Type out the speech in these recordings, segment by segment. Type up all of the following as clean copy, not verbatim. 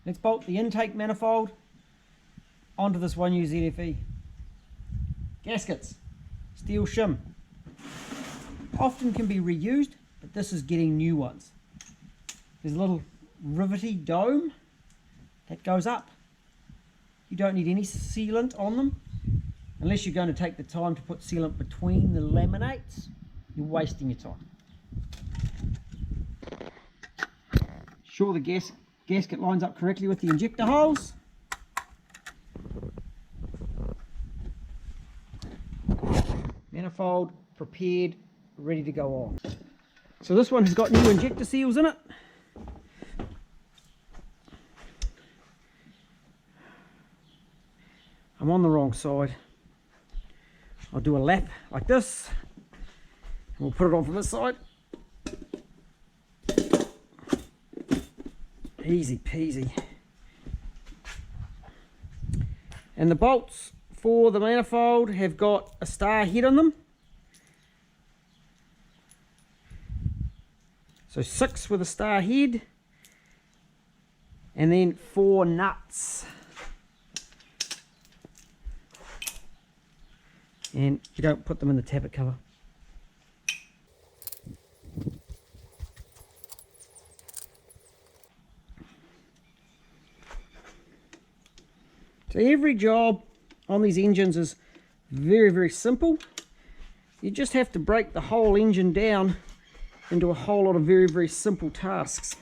Let's bolt the intake manifold onto this 1U ZFE. Gaskets, steel shim. Often can be reused, but this is getting new ones. There's a little rivety dome that goes up. You don't need any sealant on them, unless you're going to take the time to put sealant between the laminates. You're wasting your time. Sure the gasket lines up correctly with the injector holes. Manifold prepared, ready to go on. So this one has got new injector seals in it. I'm on the wrong side. I'll do a lap like this, and we'll put it on from this side. Easy peasy. And the bolts for the manifold have got a star head on them. So 6 with a star head, and then 4 nuts. And you don't put them in the tappet cover. So every job on these engines is very, very simple. You just have to break the whole engine down into a whole lot of very, very simple tasks.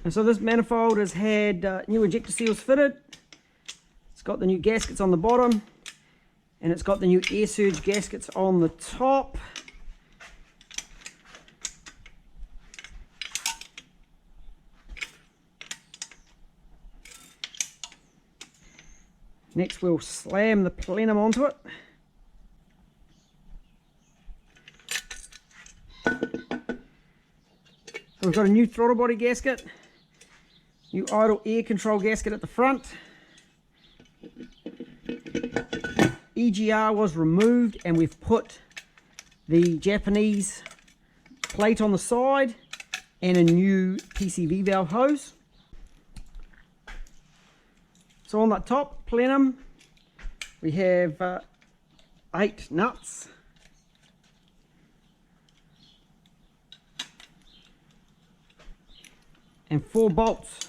And so this manifold has had new injector seals fitted. It's got the new gaskets on the bottom, and it's got the new air surge gaskets on the top. Next we'll slam the plenum onto it. So we've got a new throttle body gasket. New idle air control gasket at the front. EGR was removed and we've put the Japanese plate on the side and a new PCV valve hose. So on that top plenum we have 8 nuts. And 4 bolts.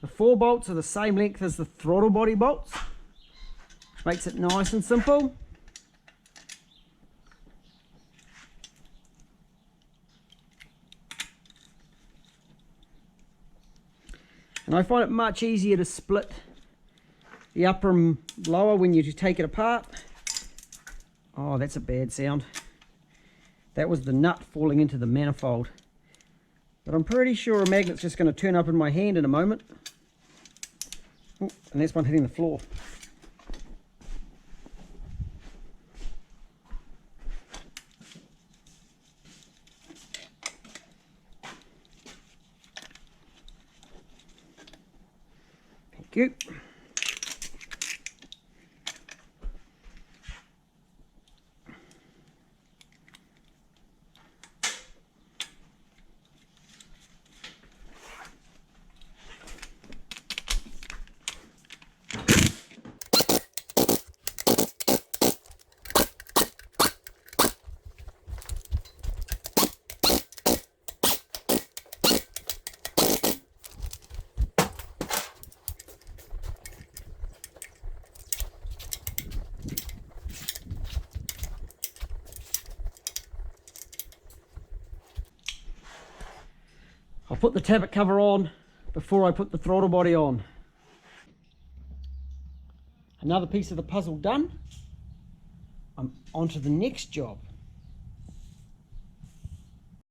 The 4 bolts are the same length as the throttle body bolts, which makes it nice and simple. And I find it much easier to split the upper and lower when you take it apart. Oh, that's a bad sound. That was the nut falling into the manifold. But I'm pretty sure a magnet's just going to turn up in my hand in a moment. Oh, and that's one hitting the floor. Thank you. I'll put the tappet cover on before I put the throttle body on. Another piece of the puzzle done. I'm on to the next job.